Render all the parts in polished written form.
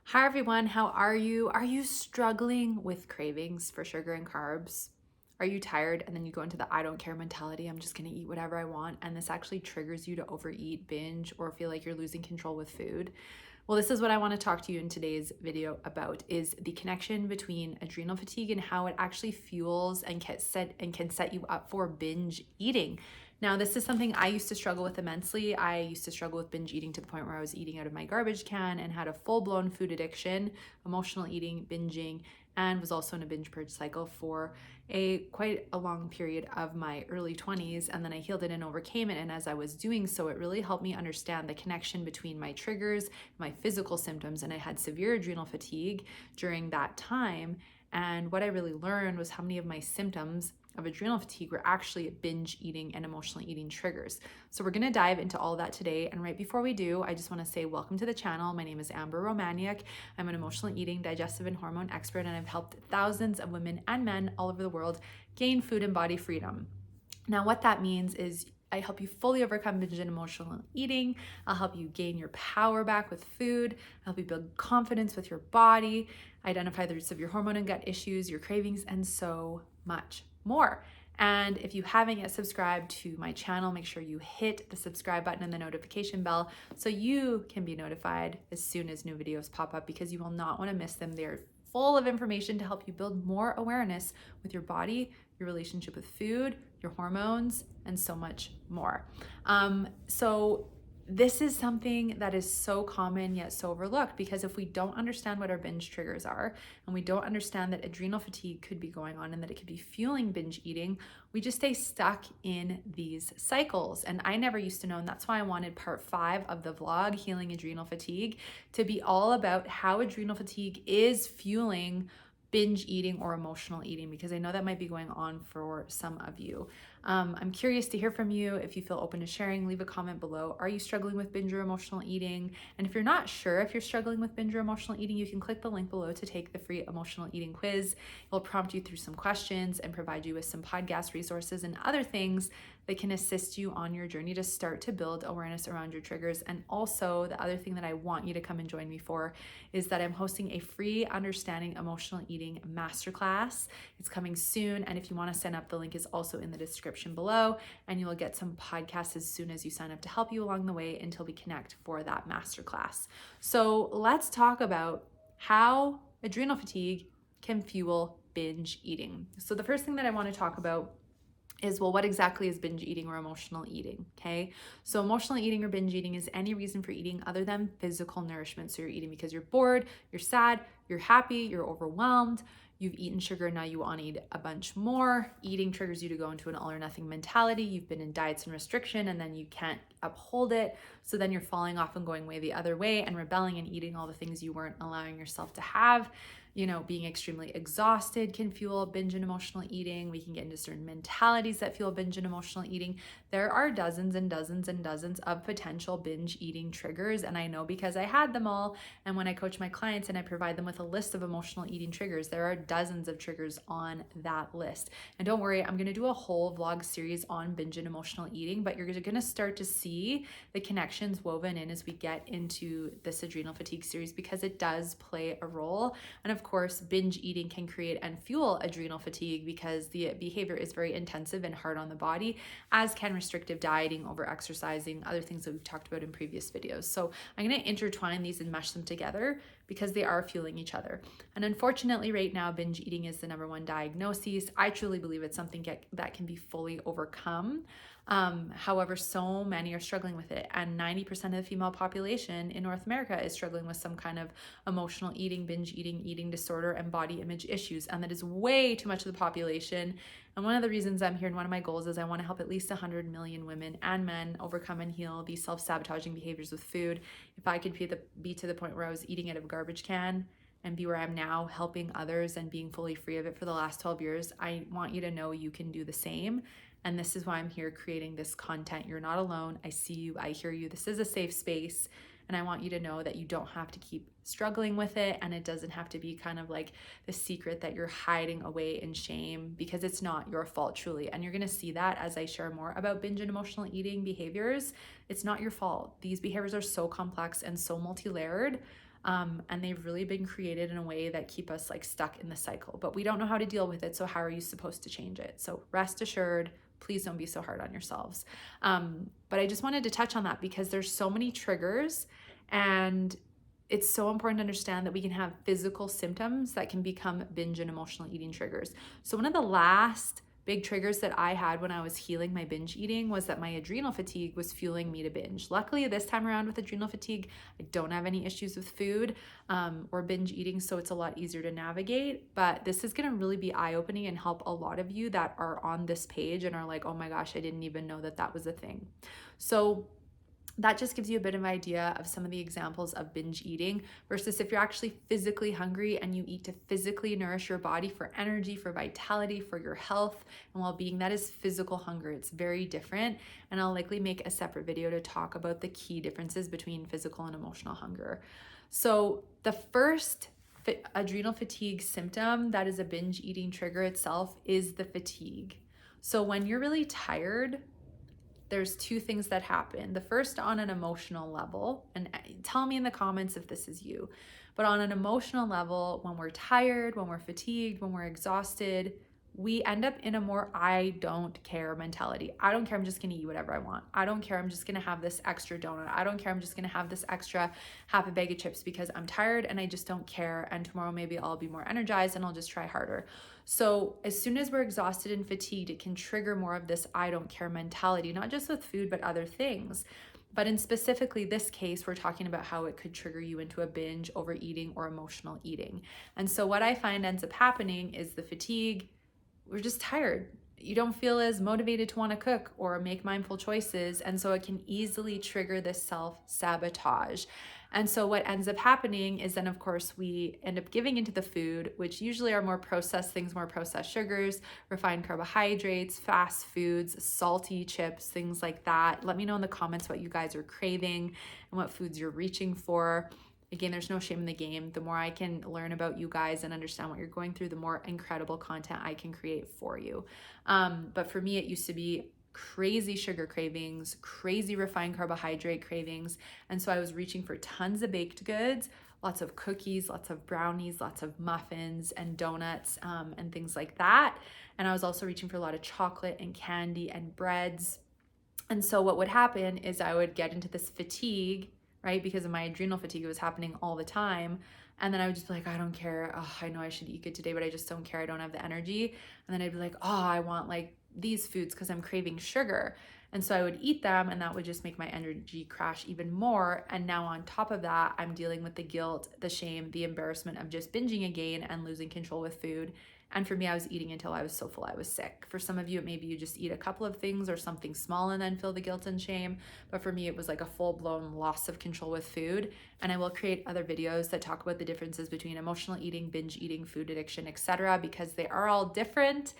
Hi everyone, how are you? Are you struggling with cravings for sugar and carbs? Are you tired and then you go into the I don't care mentality, I'm just gonna eat whatever I want, and this actually triggers you to overeat, binge, or feel like you're losing control with food? Well, this is what I want to talk to you in today's video about, is the connection between adrenal fatigue and how it actually fuels and can set you up for binge eating. Now, this is something I used to struggle with immensely. I used to struggle with binge eating to the point where I was eating out of my garbage can and had a full-blown food addiction, emotional eating, binging, and was also in a binge purge cycle for quite a long period of my early 20s. And then I healed it and overcame it. And as I was doing so, it really helped me understand the connection between my triggers, my physical symptoms, and I had severe adrenal fatigue during that time. And what I really learned was how many of my symptoms of adrenal fatigue were actually binge eating and emotional eating triggers. So we're going to dive into all of that today. And right before we do, I just want to say welcome to the channel. My name is Romaniuk. I'm an emotional eating, digestive, and hormone expert, and I've helped thousands of women and men all over the world gain food and body freedom. Now, what that means is I help you fully overcome binge and emotional eating. I'll help you gain your power back with food. I'll help you build confidence with your body, identify the roots of your hormone and gut issues, your cravings, and so much more. And if you haven't yet subscribed to my channel, make sure you hit the subscribe button and the notification bell so you can be notified as soon as new videos pop up, because you will not want to miss them. They're full of information to help you build more awareness with your body, your relationship with food, your hormones, and so much more. So this is something that is so common yet so overlooked, because if we don't understand what our binge triggers are, and we don't understand that adrenal fatigue could be going on and that it could be fueling binge eating, we just stay stuck in these cycles. And I never used to know, and that's why I wanted part 5 of the vlog, Healing Adrenal Fatigue, to be all about how adrenal fatigue is fueling binge eating or emotional eating, because I know that might be going on for some of you. I'm curious to hear from you. If you feel open to sharing, leave a comment below. Are you struggling with binge or emotional eating? And if you're not sure if you're struggling with binge or emotional eating, you can click the link below to take the free emotional eating quiz. It will prompt you through some questions and provide you with some podcast resources and other things that can assist you on your journey to start to build awareness around your triggers. And also, the other thing that I want you to come and join me for is that I'm hosting a free Understanding Emotional Eating Masterclass. It's coming soon, and if you want to sign up, the link is also in the description below, and you will get some podcasts as soon as you sign up to help you along the way until we connect for that masterclass. So let's talk about how adrenal fatigue can fuel binge eating. So the first thing that I want to talk about is, well, what exactly is binge eating or emotional eating? Okay, so emotional eating or binge eating is any reason for eating other than physical nourishment. So you're eating because you're bored, you're sad, you're happy, you're overwhelmed, you've eaten sugar, now you want to eat a bunch more. Eating triggers you to go into an all or nothing mentality. You've been in diets and restriction and then you can't uphold it, so then you're falling off and going way the other way and rebelling and eating all the things you weren't allowing yourself to have. You know, being extremely exhausted can fuel binge and emotional eating. We can get into certain mentalities that fuel binge and emotional eating. There are dozens and dozens and dozens of potential binge eating triggers, and I know because I had them all. And when I coach my clients and I provide them with a list of emotional eating triggers, there are dozens of triggers on that list. And don't worry, I'm going to do a whole vlog series on binge and emotional eating, but you're going to start to see the connections woven in as we get into this adrenal fatigue series, because it does play a role. And of course, binge eating can create and fuel adrenal fatigue because the behavior is very intensive and hard on the body, as can restrictive dieting, over exercising, other things that we've talked about in previous videos. So I'm going to intertwine these and mesh them together because they are fueling each other. And unfortunately, right now, binge eating is the #1 diagnosis. I truly believe it's something that can be fully overcome. However, so many are struggling with it, and 90% of the female population in North America is struggling with some kind of emotional eating, binge eating, eating disorder, and body image issues, and that is way too much of the population. And one of the reasons I'm here and one of my goals is I want to help at least 100 million women and men overcome and heal these self-sabotaging behaviors with food. If I could be to the point where I was eating out of a garbage can and be where I'm now, helping others and being fully free of it for the last 12 years, I want you to know you can do the same. And this is why I'm here creating this content. You're not alone. I see you, I hear you. This is a safe space. And I want you to know that you don't have to keep struggling with it, and it doesn't have to be kind of like the secret that you're hiding away in shame, because it's not your fault, truly. And you're going to see that as I share more about binge and emotional eating behaviors. It's not your fault. These behaviors are so complex and so multi-layered And they've really been created in a way that keep us like stuck in the cycle, but we don't know how to deal with it. So how are you supposed to change it? So rest assured, please don't be so hard on yourselves. But I just wanted to touch on that because there's so many triggers, and it's so important to understand that we can have physical symptoms that can become binge and emotional eating triggers. So one of the last big triggers that I had when I was healing my binge eating was that my adrenal fatigue was fueling me to binge. Luckily, this time around with adrenal fatigue, I don't have any issues with food or binge eating, so it's a lot easier to navigate. But this is going to really be eye-opening and help a lot of you that are on this page and are like, oh my gosh, I didn't even know that that was a thing. So that just gives you a bit of an idea of some of the examples of binge eating versus if you're actually physically hungry and you eat to physically nourish your body for energy, for vitality, for your health and well-being. That is physical hunger. It's very different. And I'll likely make a separate video to talk about the key differences between physical and emotional hunger. So the first adrenal fatigue symptom that is a binge eating trigger itself is the fatigue. So when you're really tired, there's two things that happen. The first, on an emotional level, and tell me in the comments if this is you, but on an emotional level, when we're tired, when we're fatigued, when we're exhausted, we end up in a more I don't care mentality. I don't care, I'm just gonna eat whatever I want. I don't care, I'm just gonna have this extra donut. I don't care, I'm just gonna have this extra half a bag of chips because I'm tired and I just don't care. And tomorrow maybe I'll be more energized and I'll just try harder. So as soon as we're exhausted and fatigued, it can trigger more of this I don't care mentality, not just with food, but other things. But in specifically this case, we're talking about how it could trigger you into a binge, overeating, or emotional eating. And so what I find ends up happening is the fatigue, we're just tired. You don't feel as motivated to want to cook or make mindful choices. And so it can easily trigger this self-sabotage. And so what ends up happening is then, of course, we end up giving into the food, which usually are more processed things, more processed sugars, refined carbohydrates, fast foods, salty chips, things like that. Let me know in the comments what you guys are craving and what foods you're reaching for. Again, there's no shame in the game. The more I can learn about you guys and understand what you're going through, the more incredible content I can create for you. But for me, it used to be crazy sugar cravings, crazy refined carbohydrate cravings. And so I was reaching for tons of baked goods, lots of cookies, lots of brownies, lots of muffins and donuts and things like that. And I was also reaching for a lot of chocolate and candy and breads. And so what would happen is I would get into this fatigue, right? Because of my adrenal fatigue, it was happening all the time. And then I would just be like, I don't care. Oh, I know I should eat good today, but I just don't care. I don't have the energy. And then I'd be like, oh, I want like these foods because I'm craving sugar. And so I would eat them and that would just make my energy crash even more. And now on top of that, I'm dealing with the guilt, the shame, the embarrassment of just binging again and losing control with food. And for me, I was eating until I was so full I was sick. For some of you, maybe you just eat a couple of things or something small and then feel the guilt and shame. But for me, it was like a full-blown loss of control with food. And I will create other videos that talk about the differences between emotional eating, binge eating, food addiction, etc., because they are all different.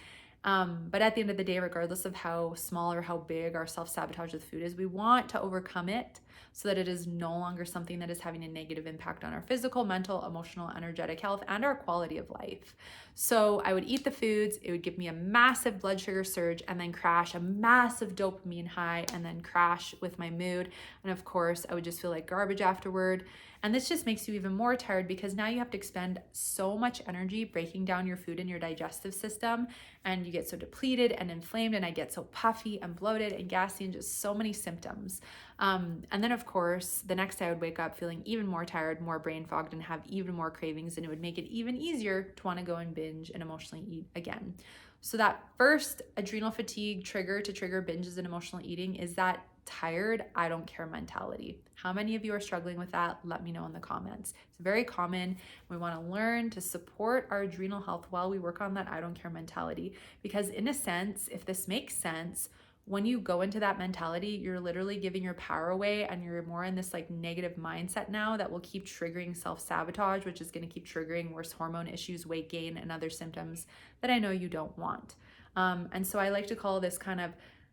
But at the end of the day, regardless of how small or how big our self-sabotage with food is, we want to overcome it so that it is no longer something that is having a negative impact on our physical, mental, emotional, energetic health, and our quality of life. So I would eat the foods, it would give me a massive blood sugar surge and then crash, a massive dopamine high, and then crash with my mood. And of course, I would just feel like garbage afterward. And this just makes you even more tired because now you have to expend so much energy breaking down your food in your digestive system, and you get so depleted and inflamed, and I get so puffy and bloated and gassy and just so many symptoms. And then of course, the next day I would wake up feeling even more tired, more brain fogged, and have even more cravings, and it would make it even easier to want to go and binge and emotionally eat again. So that first adrenal fatigue trigger to trigger binges and emotional eating is that tired, I don't care mentality. How many of you are struggling with that? Let me know in the comments. It's very common. We want to learn to support our adrenal health while we work on that I don't care mentality. Because in a sense, if this makes sense, when you go into that mentality, you're literally giving your power away and you're more in this like negative mindset now that will keep triggering self-sabotage, which is going to keep triggering worse hormone issues, weight gain, and other symptoms that I know you don't want. And so I like to call this kind of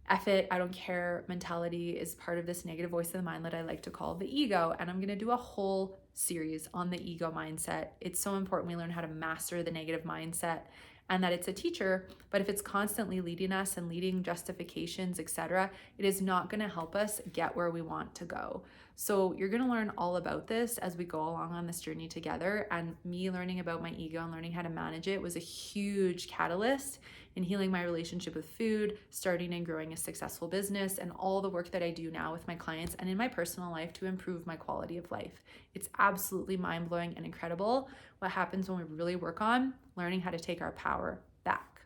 F it, I don't care mentality is part of this negative voice of the mind that I like to call the ego. And I'm going to do a whole series on the ego mindset. It's so important we learn how to master the negative mindset and that it's a teacher, but if it's constantly leading us and leading justifications, etc., it is not going to help us get where we want to go. So you're going to learn all about this as we go along on this journey together. And me learning about my ego and learning how to manage it was a huge catalyst in healing my relationship with food, starting and growing a successful business, and all the work that I do now with my clients and in my personal life to improve my quality of life. It's absolutely mind-blowing and incredible what happens when we really work on learning how to take our power back.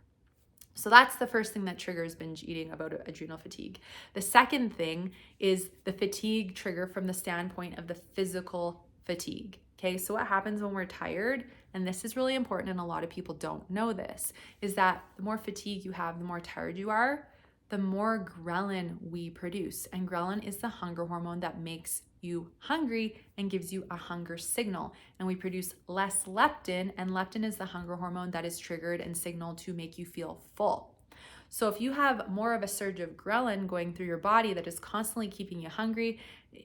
So that's the first thing that triggers binge eating about adrenal fatigue. The second thing is the fatigue trigger from the standpoint of the physical fatigue. Okay, so what happens when we're tired, and this is really important and a lot of people don't know this, is that the more fatigue you have, the more tired you are, the more ghrelin we produce. And ghrelin is the hunger hormone that makes you hungry and gives you a hunger signal. And we produce less leptin, and leptin is the hunger hormone that is triggered and signaled to make you feel full. So if you have more of a surge of ghrelin going through your body that is constantly keeping you hungry,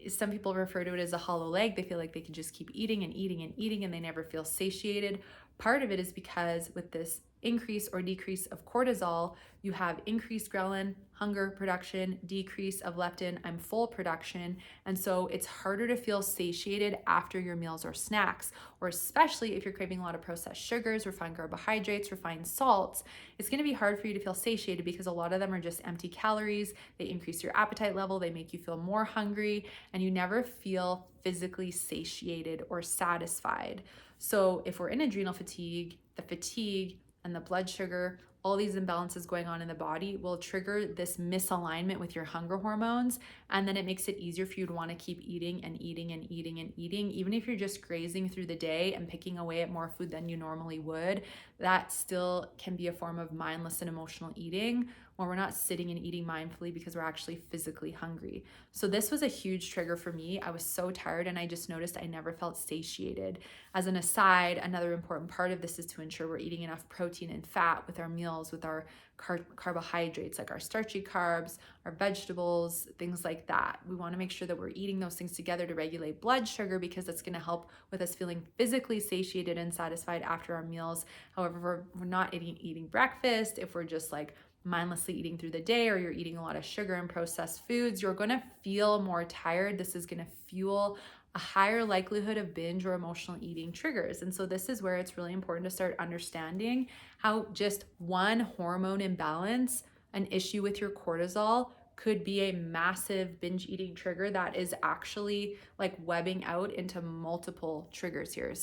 some people refer to it as a hollow leg. They feel like they can just keep eating and eating and eating and they never feel satiated. Part of it is because with this increase or decrease of cortisol, you have increased ghrelin, hunger production, decrease of leptin, I'm full production. And so it's harder to feel satiated after your meals or snacks, or especially if you're craving a lot of processed sugars, refined carbohydrates, refined salts, it's gonna be hard for you to feel satiated because a lot of them are just empty calories. They increase your appetite level, they make you feel more hungry, and you never feel physically satiated or satisfied. So if we're in adrenal fatigue, the fatigue and the blood sugar, all these imbalances going on in the body will trigger this misalignment with your hunger hormones. And then it makes it easier for you to want to keep eating and eating and eating and eating. Even if you're just grazing through the day and picking away at more food than you normally would, that still can be a form of mindless and emotional eating when we're not sitting and eating mindfully because we're actually physically hungry. So this was a huge trigger for me. I was so tired and I just noticed I never felt satiated. As an aside, another important part of this is to ensure we're eating enough protein and fat with our meals, with our carbohydrates, like our starchy carbs, our vegetables, things like that. We want to make sure that we're eating those things together to regulate blood sugar because that's going to help with us feeling physically satiated and satisfied after our meals. However, if we're not eating breakfast, if we're just like mindlessly eating through the day, or you're eating a lot of sugar and processed foods, you're going to feel more tired. This is going to fuel a higher likelihood of binge or emotional eating triggers. And so this is where it's really important to start understanding how just one hormone imbalance, an issue with your cortisol, could be a massive binge eating trigger that is actually like webbing out into multiple triggers here.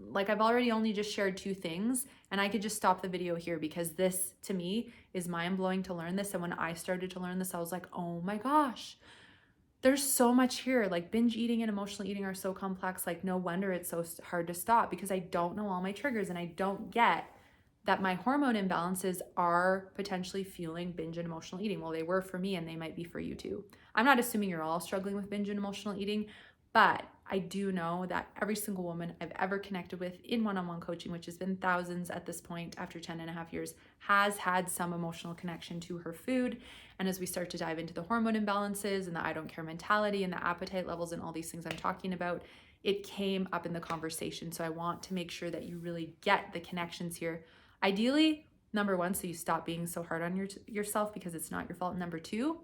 Like I've already only just shared 2 things, and I could just stop the video here because this to me is mind blowing to learn this. And when I started to learn this, I was like, oh my gosh, there's so much here. Like binge eating and emotional eating are so complex. Like no wonder it's so hard to stop because I don't know all my triggers and I don't get that my hormone imbalances are potentially fueling binge and emotional eating. Well, they were for me and they might be for you too. I'm not assuming you're all struggling with binge and emotional eating, but I do know that every single woman I've ever connected with in one-on-one coaching, which has been thousands at this point after 10.5 years, has had some emotional connection to her food. And as we start to dive into the hormone imbalances and the I don't care mentality and the appetite levels and all these things I'm talking about, it came up in the conversation. So I want to make sure that you really get the connections here. Ideally, number 1, so you stop being so hard on yourself because it's not your fault. Number 2,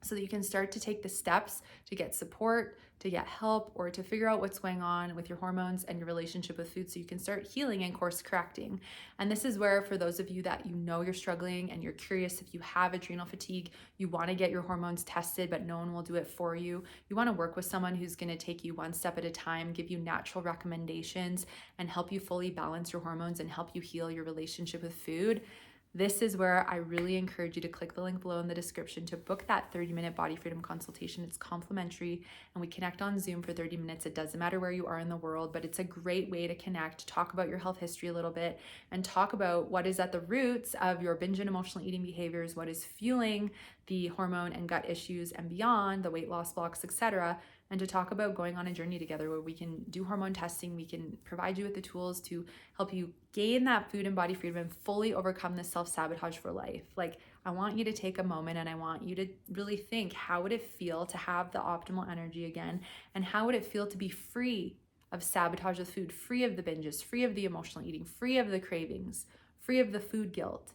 so that you can start to take the steps to get support, to get help, or to figure out what's going on with your hormones and your relationship with food so you can start healing and course correcting. And this is where, for those of you that you know you're struggling and you're curious if you have adrenal fatigue, you want to get your hormones tested, but no one will do it for you. You want to work with someone who's going to take you one step at a time, give you natural recommendations, and help you fully balance your hormones and help you heal your relationship with food. This is where I really encourage you to click the link below in the description to book that 30-minute body freedom consultation. It's complimentary and we connect on Zoom for 30 minutes. It doesn't matter where you are in the world, but it's a great way to connect, talk about your health history a little bit, and talk about what is at the roots of your binge and emotional eating behaviors, what is fueling the hormone and gut issues and beyond, the weight loss blocks, etc., and to talk about going on a journey together where we can do hormone testing, we can provide you with the tools to help you gain that food and body freedom and fully overcome this self-sabotage for life. Like, I want you to take a moment and I want you to really think, how would it feel to have the optimal energy again? And how would it feel to be free of sabotage with food, free of the binges, free of the emotional eating, free of the cravings, free of the food guilt?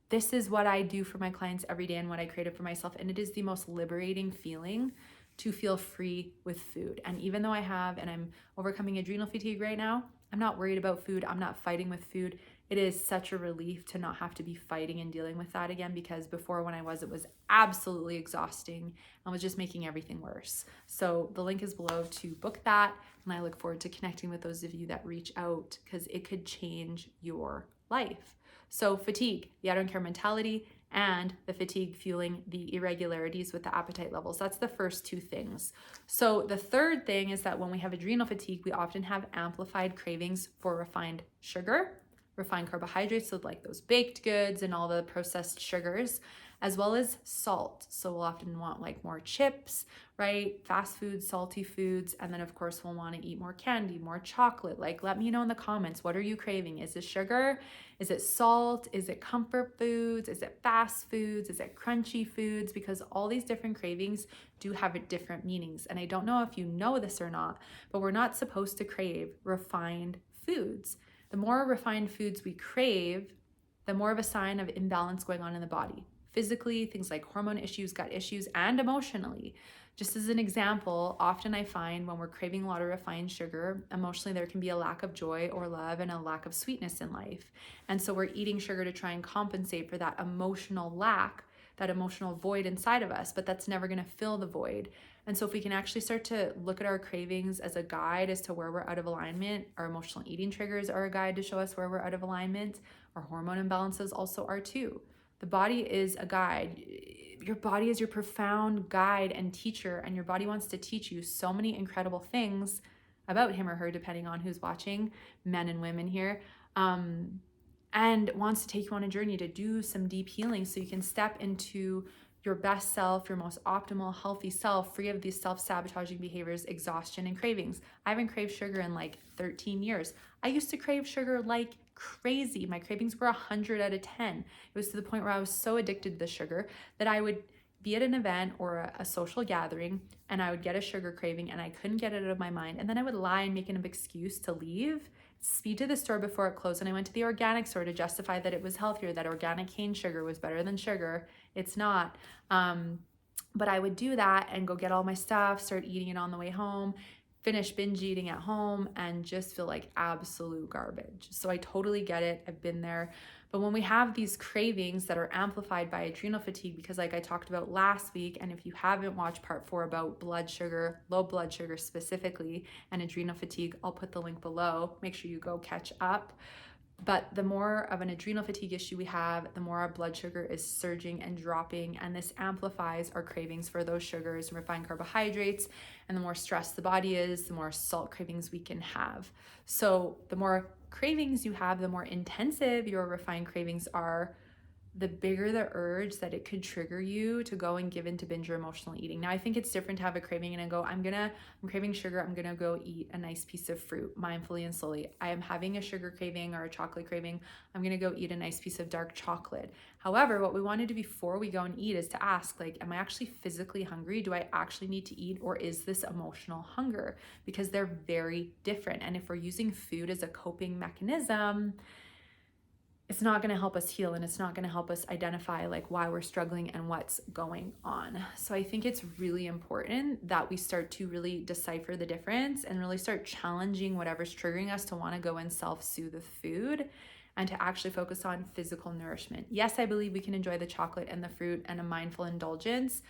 This is what I do for my clients every day and what I created for myself. And it is the most liberating feeling to feel free with food. And even though I'm overcoming adrenal fatigue right now, I'm not worried about food. I'm not fighting with food. It is such a relief to not have to be fighting and dealing with that again, because before when it was absolutely exhausting and was just making everything worse. So the link is below to book that. And I look forward to connecting with those of you that reach out, because it could change your life. So fatigue, the I don't care mentality, and the fatigue fueling the irregularities with the appetite levels. That's the first two things. So the third thing is that when we have adrenal fatigue, we often have amplified cravings for refined sugar, refined carbohydrates, so like those baked goods and all the processed sugars, as well as salt. So we'll often want like more chips, right? Fast foods, salty foods. And then of course we'll want to eat more candy, more chocolate. Like, let me know in the comments, what are you craving? Is it sugar? Is it salt? Is it comfort foods? Is it fast foods? Is it crunchy foods? Because all these different cravings do have different meanings. And I don't know if you know this or not, but we're not supposed to crave refined foods. The more refined foods we crave, the more of a sign of imbalance going on in the body. Physically, things like hormone issues, gut issues, and emotionally. Just as an example, often I find when we're craving a lot of refined sugar, emotionally there can be a lack of joy or love and a lack of sweetness in life. And so we're eating sugar to try and compensate for that emotional lack, that emotional void inside of us, but that's never going to fill the void. And so if we can actually start to look at our cravings as a guide as to where we're out of alignment, our emotional eating triggers are a guide to show us where we're out of alignment, our hormone imbalances also are too. The body is a guide. Your body is your profound guide and teacher, and your body wants to teach you so many incredible things about him or her, depending on who's watching, men and women here, and wants to take you on a journey to do some deep healing so you can step into your best self, your most optimal, healthy self, free of these self-sabotaging behaviors, exhaustion, and cravings. I haven't craved sugar in like 13 years. I used to crave sugar like crazy. My cravings were 100 out of 10. It was to the point where I was so addicted to the sugar that I would be at an event or a social gathering and I would get a sugar craving and I couldn't get it out of my mind. And then I would lie and make an excuse to leave, speed to the store before it closed. And I went to the organic store to justify that it was healthier, that organic cane sugar was better than sugar. It's not. But I would do that and go get all my stuff, start eating it on the way home, finish binge eating at home, and just feel like absolute garbage. So I totally get it. I've been there. But when we have these cravings that are amplified by adrenal fatigue, because like I talked about last week, and if you haven't watched part 4 about blood sugar, low blood sugar specifically, and adrenal fatigue, I'll put the link below. Make sure you go catch up. But the more of an adrenal fatigue issue we have, the more our blood sugar is surging and dropping, and this amplifies our cravings for those sugars and refined carbohydrates. And the more stressed the body is, the more salt cravings we can have. So the more cravings you have, the more intensive your refined cravings are, the bigger the urge that it could trigger you to go and give into binge or emotional eating. Now, I think it's different to have a craving and go, I'm craving sugar, I'm gonna go eat a nice piece of fruit mindfully and slowly. I am having a sugar craving or a chocolate craving, I'm gonna go eat a nice piece of dark chocolate. However, what we want to do before we go and eat is to ask, like, am I actually physically hungry? Do I actually need to eat, or is this emotional hunger? Because they're very different. And if we're using food as a coping mechanism, it's not going to help us heal, and it's not going to help us identify like why we're struggling and what's going on. So I think it's really important that we start to really decipher the difference and really start challenging whatever's triggering us to want to go and self-soothe with food and to actually focus on physical nourishment. Yes, I believe we can enjoy the chocolate and the fruit and a mindful indulgence.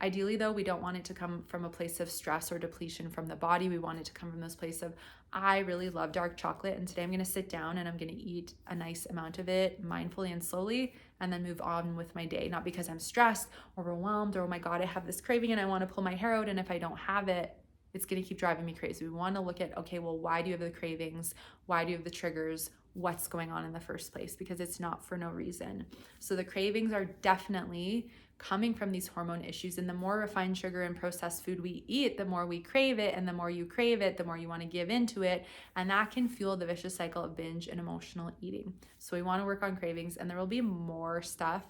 Ideally, though, we don't want it to come from a place of stress or depletion from the body. We want it to come from this place of, I really love dark chocolate, and today I'm going to sit down and I'm going to eat a nice amount of it mindfully and slowly, and then move on with my day. Not because I'm stressed, overwhelmed, or oh my God, I have this craving and I want to pull my hair out, and if I don't have it, it's going to keep driving me crazy. We want to look at, okay, well, why do you have the cravings? Why do you have the triggers? What's going on in the first place? Because it's not for no reason. So the cravings are definitely coming from these hormone issues, and the more refined sugar and processed food we eat, the more we crave it, and the more you crave it, the more you want to give into it, and that can fuel the vicious cycle of binge and emotional eating. So we want to work on cravings, and there will be more stuff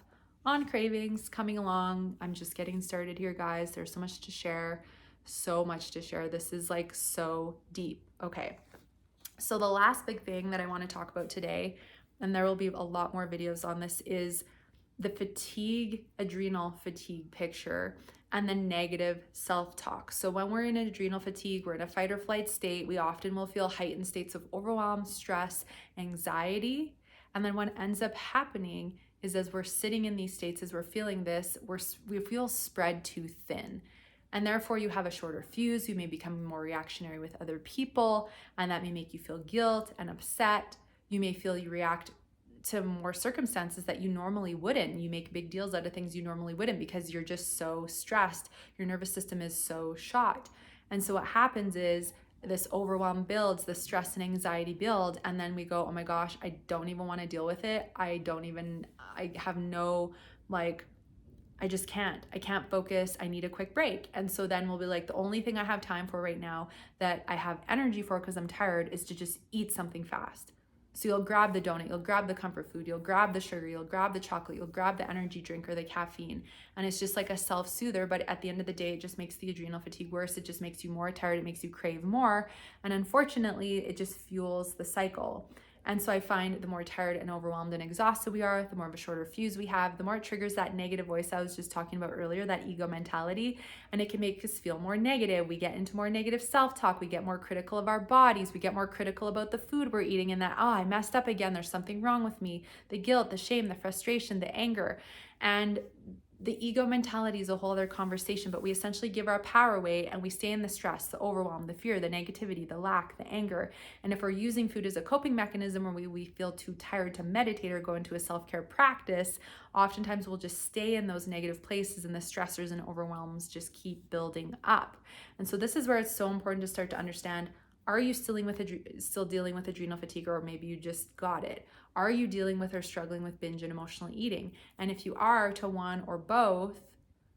on cravings coming along. I'm just getting started here, guys. There's so much to share, so much to share. This is like so deep. Okay, so the last big thing that I want to talk about today, and there will be a lot more videos on this, is the adrenal fatigue picture. and then negative self-talk. So when we're in adrenal fatigue, we're in a fight or flight state, we often will feel heightened states of overwhelm, stress, anxiety. And then what ends up happening is as we're sitting in these states, as we're feeling this, we feel spread too thin. And therefore you have a shorter fuse, you may become more reactionary with other people, and that may make you feel guilt and upset. You may feel you react to more circumstances that you normally wouldn't. You make big deals out of things you normally wouldn't because you're just so stressed. Your nervous system is so shot. And so what happens is this overwhelm builds, the stress and anxiety build, and then we go, oh my gosh, I don't even want to deal with it. I have no, like, I just can't. I can't focus. I need a quick break. And so then we'll be like, the only thing I have time for right now that I have energy for because I'm tired is to just eat something fast. So you'll grab the donut, you'll grab the comfort food, you'll grab the sugar, you'll grab the chocolate, you'll grab the energy drink or the caffeine. And it's just like a self-soother, but at the end of the day, it just makes the adrenal fatigue worse. It just makes you more tired. It makes you crave more. And unfortunately, it just fuels the cycle. And so I find the more tired and overwhelmed and exhausted we are, the more of a shorter fuse we have, the more it triggers that negative voice I was just talking about earlier, that ego mentality, and it can make us feel more negative. We get into more negative self-talk. We get more critical of our bodies. We get more critical about the food we're eating and that, oh, I messed up again. There's something wrong with me. The guilt, the shame, the frustration, the anger. And the ego mentality is a whole other conversation, but we essentially give our power away and we stay in the stress, the overwhelm, the fear, the negativity, the lack, the anger. And if we're using food as a coping mechanism or we feel too tired to meditate or go into a self-care practice, oftentimes we'll just stay in those negative places and the stressors and overwhelms just keep building up. And so this is where it's so important to start to understand, are you still dealing with adrenal fatigue, or maybe you just got it? Are you dealing with or struggling with binge and emotional eating? And if you are to one or both,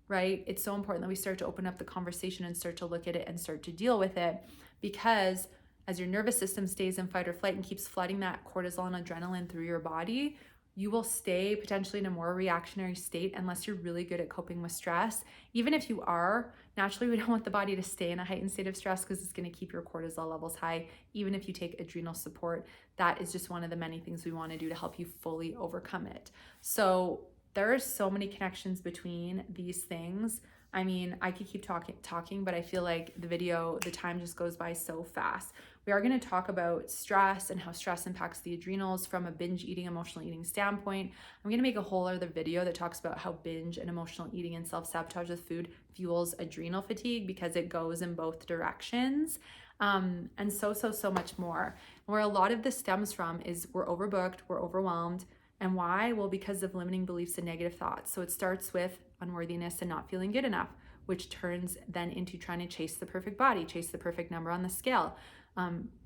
right, it's so important that we start to open up the conversation and start to look at it and start to deal with it, because as your nervous system stays in fight or flight and keeps flooding that cortisol and adrenaline through your body, you will stay potentially in a more reactionary state unless you're really good at coping with stress. Even if you are, naturally we don't want the body to stay in a heightened state of stress because it's going to keep your cortisol levels high. Even if you take adrenal support, that is just one of the many things we want to do to help you fully overcome it. So there are so many connections between these things. I mean, I could keep talking, but I feel like the time just goes by so fast. We are going to talk about stress and how stress impacts the adrenals from a binge eating, emotional eating standpoint. I'm going to make a whole other video that talks about how binge and emotional eating and self-sabotage with food fuels adrenal fatigue, because it goes in both directions. And so much more. Where a lot of this stems from is we're overbooked, we're overwhelmed. And why? Well, because of limiting beliefs and negative thoughts. So it starts with unworthiness and not feeling good enough, which turns then into trying to chase the perfect body, chase the perfect number on the scale.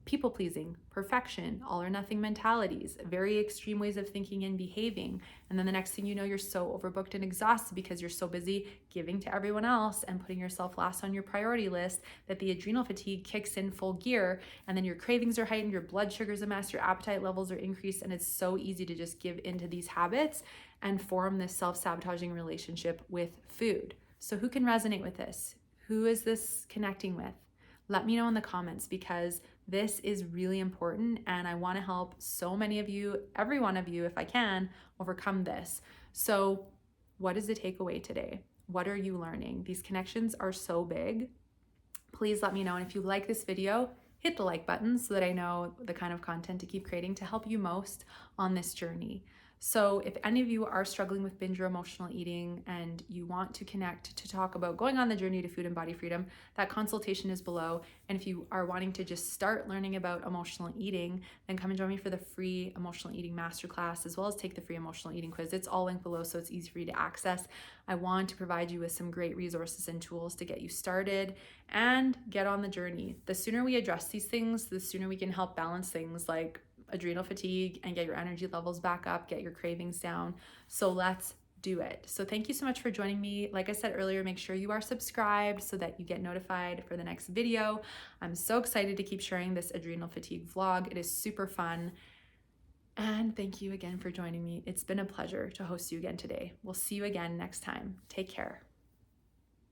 People pleasing, perfection, all or nothing mentalities, very extreme ways of thinking and behaving. And then the next thing you know, you're so overbooked and exhausted because you're so busy giving to everyone else and putting yourself last on your priority list that the adrenal fatigue kicks in full gear. And then your cravings are heightened, your blood sugar's a mess, your appetite levels are increased, and it's so easy to just give into these habits and form this self-sabotaging relationship with food. So who can resonate with this? Who is this connecting with? Let me know in the comments, because this is really important and I want to help so many of you, every one of you, if I can, overcome this. So what is the takeaway today? What are you learning? These connections are so big. Please let me know. And if you like this video, hit the like button so that I know the kind of content to keep creating to help you most on this journey. So if any of you are struggling with binge or emotional eating and you want to connect to talk about going on the journey to food and body freedom, that consultation is below. And if you are wanting to just start learning about emotional eating, then come and join me for the free emotional eating masterclass, as well as take the free emotional eating quiz. It's all linked below, so it's easy for you to access. I want to provide you with some great resources and tools to get you started and get on the journey. The sooner we address these things, the sooner we can help balance things like adrenal fatigue and get your energy levels back up, get your cravings down. So let's do it. So thank you so much for joining me. Like I said earlier, make sure you are subscribed so that you get notified for the next video. I'm so excited to keep sharing this adrenal fatigue vlog. It is super fun. And thank you again for joining me. It's been a pleasure to host you again today. We'll see you again next time. Take care.